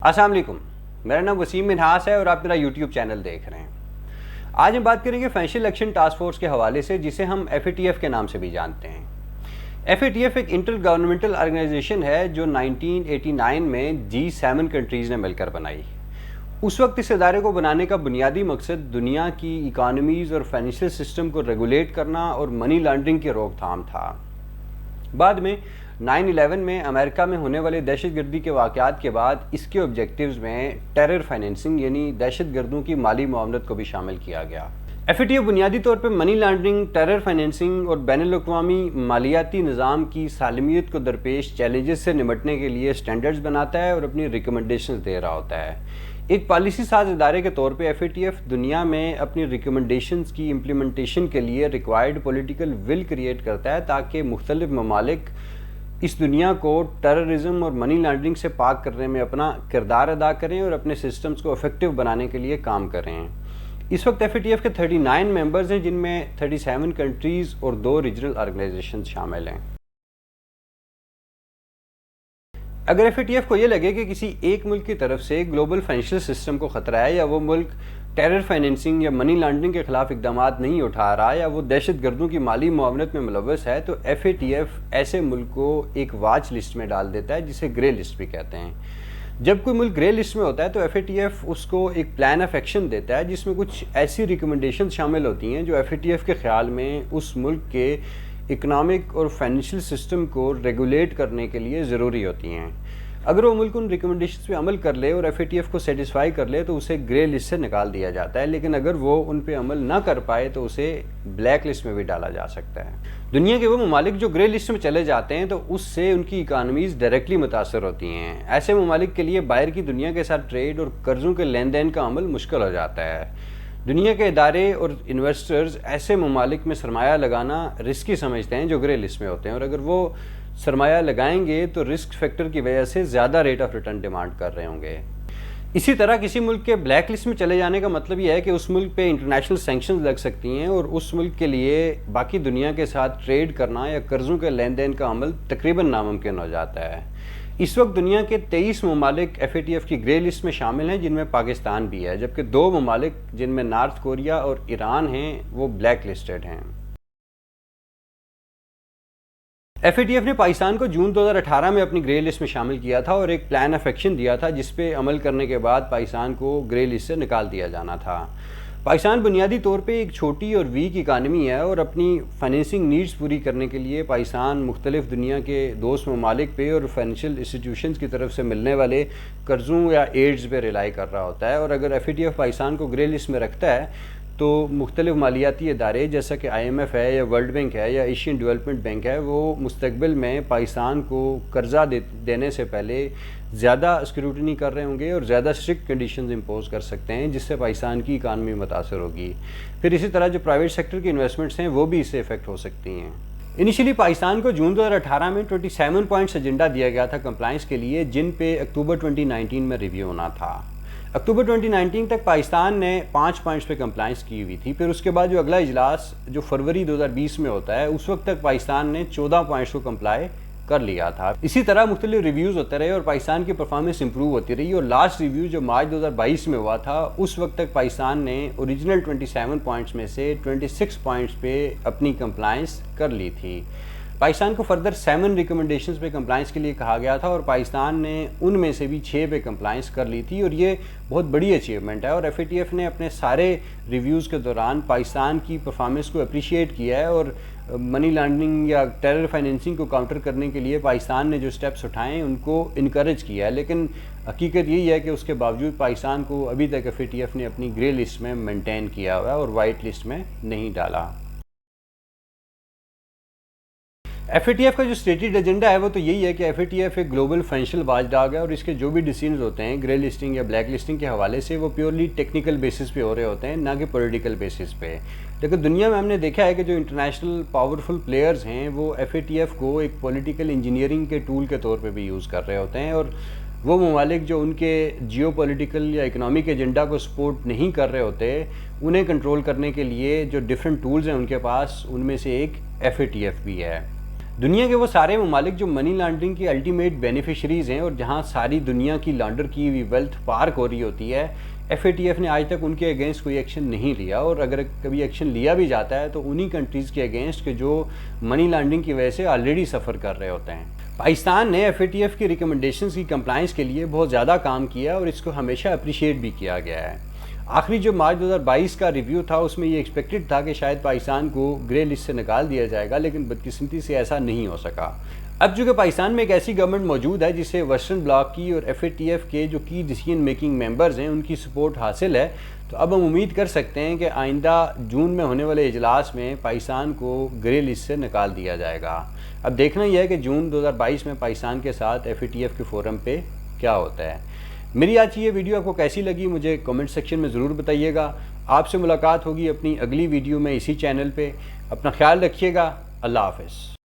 السلام علیکم، میرا نام وسیم منہاس ہے اور آپ میرا یوٹیوب چینل دیکھ رہے ہیں۔ آج ہم بات کریں گے فائنینشیل ایکشن ٹاسک فورس کے حوالے سے، جسے ہم FATF کے نام سے بھی جانتے ہیں۔ FATF ایک انٹر گورنمنٹل آرگنائزیشن ہے جو 1989 میں G7 کنٹریز نے مل کر بنائی۔ اس وقت اس ادارے کو بنانے کا بنیادی مقصد دنیا کی اکانومیز اور فائنینشیل سسٹم کو ریگولیٹ کرنا اور منی لانڈرنگ کی روک تھام تھا۔ بعد میں 9/11 میں امریکہ میں ہونے والے دہشت گردی کے واقعات کے بعد اس کے آبجیکٹیوز میں ٹیرر فائنینسنگ یعنی دہشت گردوں کی مالی معاونت کو بھی شامل کیا گیا۔ FATF بنیادی طور پر منی لانڈرنگ، ٹیرر فائنینسنگ اور بین الاقوامی مالیاتی نظام کی سالمیت کو درپیش چیلنجز سے نمٹنے کے لیے سٹینڈرڈز بناتا ہے اور اپنی ریکمنڈیشنز دے رہا ہوتا ہے۔ ایک پالیسی ساز ادارے کے طور پہ FATF دنیا میں اپنی ریکمنڈیشنز کی امپلیمنٹیشن کے لیے ریکوائرڈ پولیٹیکل ول کریٹ کرتا ہے تاکہ مختلف ممالک اس دنیا کو ٹیررزم اور منی لانڈرنگ سے پاک کرنے میں اپنا کردار ادا کریں اور اپنے سسٹمز کو افیکٹو بنانے کے لیے کام کریں۔ اس وقت FATF کے 39 ممبرز ہیں، جن میں 37 کنٹریز اور 2 ریجنل آرگنائزیشنز شامل ہیں۔ اگر FATF کو یہ لگے کہ کسی ایک ملک کی طرف سے گلوبل فائنینشیل سسٹم کو خطرہ ہے، یا وہ ملک ٹیرر فائنینسنگ یا منی لانڈرنگ کے خلاف اقدامات نہیں اٹھا رہا، یا وہ دہشت گردوں کی مالی معاونت میں ملوث ہے، تو FATF ایسے ملک کو ایک واچ لسٹ میں ڈال دیتا ہے، جسے گرے لسٹ بھی کہتے ہیں۔ جب کوئی ملک گرے لسٹ میں ہوتا ہے تو FATF اس کو ایک پلان آف ایکشن دیتا ہے، جس میں کچھ ایسی ریکمنڈیشن شامل ہوتی ہیں جو FATF کے خیال میں اس ملک کے اکنامک اور فائنینشیل سسٹم کو ریگولیٹ کرنے کے لیے ضروری ہوتی ہیں۔ اگر وہ ملک ان ریکمنڈیشنز پہ عمل کر لے اور FATF کو سیٹسفائی کر لے تو اسے گرے لسٹ سے نکال دیا جاتا ہے، لیکن اگر وہ ان پہ عمل نہ کر پائے تو اسے بلیک لسٹ میں بھی ڈالا جا سکتا ہے۔ دنیا کے وہ ممالک جو گرے لسٹ میں چلے جاتے ہیں تو اس سے ان کی اکانومیز ڈائریکٹلی متاثر ہوتی ہیں۔ ایسے ممالک کے لیے باہر کی دنیا کے ساتھ ٹریڈ اور قرضوں کے لین دین کا عمل مشکل ہو جاتا ہے۔ دنیا کے ادارے اور انویسٹرز ایسے ممالک میں سرمایہ لگانا رسکی سمجھتے ہیں جو گرے لسٹ میں ہوتے ہیں، اور اگر وہ سرمایہ لگائیں گے تو رسک فیکٹر کی وجہ سے زیادہ ریٹ آف ریٹرن ڈیمانڈ کر رہے ہوں گے۔ اسی طرح کسی ملک کے بلیک لسٹ میں چلے جانے کا مطلب یہ ہے کہ اس ملک پہ انٹرنیشنل سینکشنز لگ سکتی ہیں اور اس ملک کے لیے باقی دنیا کے ساتھ ٹریڈ کرنا یا قرضوں کے لین دین کا عمل تقریباً ناممکن ہو جاتا ہے۔ اس وقت دنیا کے 23 ممالک FATF کی گرے لسٹ میں شامل ہیں، جن میں پاکستان بھی ہے، جبکہ 2 ممالک جن میں نارتھ کوریا اور ایران ہیں وہ بلیک لسٹڈ ہیں۔ FATF نے پاکستان کو جون 2018 میں اپنی گرے لسٹ میں شامل کیا تھا اور ایک پلان آف ایکشن دیا تھا جس پہ عمل کرنے کے بعد پاکستان کو گرے لسٹ سے نکال دیا جانا تھا۔ پاکستان بنیادی طور پہ ایک چھوٹی اور ویک اکانومی ہے اور اپنی فائنینسنگ نیڈز پوری کرنے کے لیے پاکستان مختلف دنیا کے دوست ممالک پہ اور فائنینشیل انسٹیٹیوشنز کی طرف سے ملنے والے قرضوں یا ایڈز پہ ریلائی کر رہا ہوتا ہے، اور اگر FATF پاکستان کو گرے لسٹ میں رکھتا ہے تو مختلف مالیاتی ادارے جیسا کہ IMF ہے یا ورلڈ بینک ہے یا ایشین ڈیولپمنٹ بینک ہے، وہ مستقبل میں پاکستان کو قرضہ دینے سے پہلے زیادہ اسکروٹنی کر رہے ہوں گے اور زیادہ اسٹرکٹ کنڈیشنز امپوز کر سکتے ہیں، جس سے پاکستان کی اکانومی متاثر ہوگی۔ پھر اسی طرح جو پرائیویٹ سیکٹر کی انویسٹمنٹس ہیں وہ بھی اس سے افیکٹ ہو سکتی ہیں۔ انیشلی پاکستان کو جون 2018 میں 27 پوائنٹس ایجنڈا دیا گیا تھا کمپلائنس کے لیے، جن پہ اکتوبر 2019 میں ریویو ہونا تھا۔ اکتوبر 2019 تک پاکستان نے 5 پوائنٹس پہ کمپلائنس کی ہوئی تھی۔ پھر اس کے بعد جو اگلا اجلاس جو فروری 2020 میں ہوتا ہے، اس وقت تک پاکستان نے 14 پوائنٹس کو کمپلائی کر لیا تھا۔ اسی طرح مختلف ریویوز ہوتے رہے اور پاکستان کی پرفارمنس امپروو ہوتی رہی، اور لاسٹ ریویو جو مارچ 2022 میں ہوا تھا، اس وقت تک پاکستان نے اوریجنل 27 پوائنٹس میں سے 26 پوائنٹس پہ اپنی کمپلائنس کر لی تھی۔ پاکستان کو فردر 7 ریکمنڈیشنز پہ کمپلائنس کے لیے کہا گیا تھا اور پاکستان نے ان میں سے بھی 6 پہ کمپلائنس کر لی تھی، اور یہ بہت بڑی اچیومنٹ ہے، اور FATF نے اپنے سارے ریویوز کے دوران پاکستان کی پرفارمنس کو اپریشیٹ کیا ہے، اور منی لانڈرنگ یا ٹیرر فائنینسنگ کو کاؤنٹر کرنے کے لیے پاکستان نے جو سٹیپس اٹھائے ہیں ان کو انکریج کیا ہے۔ لیکن حقیقت یہی ہے کہ اس کے باوجود پاکستان کو ابھی تک FATF نے اپنی گرے لسٹ میں مینٹین کیا ہوا ہے اور وائٹ لسٹ میں نہیں ڈالا۔ FATF کا جو اسٹیٹڈ ایجنڈا ہے وہ تو یہی ہے کہ FATF ایک گلوبل فائنینشیل واچ ڈاگ ہے، اور اس کے جو بھی ڈیسیژنز ہوتے ہیں گرے لسٹنگ یا بلیک لسٹنگ کے حوالے سے وہ پیورلی ٹیکنیکل بیسس پہ ہو رہے ہوتے ہیں، نہ کہ پولیٹیکل بیسس پہ۔ لیکن دنیا میں ہم نے دیکھا ہے کہ جو انٹرنیشنل پاورفل پلیئرز ہیں وہ FATF کو ایک پولیٹیکل انجینئرنگ کے ٹول کے طور پہ بھی یوز کر رہے ہوتے ہیں، اور وہ ممالک جو ان کے جیو پولیٹیکل یا اکنامک ایجنڈا کو سپورٹ نہیں کر رہے ہوتے، انہیں کنٹرول کرنے کے لیے جو ڈفرینٹ ٹولز ہیں ان کے پاس، ان میں سے ایک FATF بھی ہے۔ دنیا کے وہ سارے ممالک جو منی لانڈرنگ کی الٹیمیٹ بینیفیشریز ہیں اور جہاں ساری دنیا کی لانڈر کی ہوئی ویلتھ پارک ہو رہی ہوتی ہے، ایف اے ٹی ایف نے آج تک ان کے اگینسٹ کوئی ایکشن نہیں لیا، اور اگر کبھی ایکشن لیا بھی جاتا ہے تو انہی کنٹریز کے اگینسٹ کہ جو منی لانڈرنگ کی وجہ سے آلریڈی سفر کر رہے ہوتے ہیں۔ پاکستان نے ایف اے ٹی ایف کی ریکمنڈیشنز کی کمپلائنس کے لیے بہت زیادہ کام کیا اور اس کو ہمیشہ اپریشیٹ بھی کیا گیا ہے۔ آخری جو مارچ 2022 کا ریویو تھا اس میں یہ ایکسپیکٹڈ تھا کہ شاید پاکستان کو گرے لسٹ سے نکال دیا جائے گا، لیکن بدقسمتی سے ایسا نہیں ہو سکا۔ اب چونکہ پاکستان میں ایک ایسی گورنمنٹ موجود ہے جسے ویسٹرن بلاک کی اور ایف اے ٹی ایف کے جو کی ڈیسیژن میکنگ ممبرز ہیں ان کی سپورٹ حاصل ہے، تو اب ہم امید کر سکتے ہیں کہ آئندہ جون میں ہونے والے اجلاس میں پاکستان کو گرے لسٹ سے نکال دیا جائے گا۔ اب دیکھنا یہ ہے کہ جون 2022 میں پاکستان کے ساتھ ایف اے ٹی ایف کے فورم پہ کیا ہوتا ہے۔ میری آج کی یہ ویڈیو آپ کو کیسی لگی مجھے کمنٹ سیکشن میں ضرور بتائیے گا۔ آپ سے ملاقات ہوگی اپنی اگلی ویڈیو میں اسی چینل پہ۔ اپنا خیال رکھیے گا۔ اللہ حافظ۔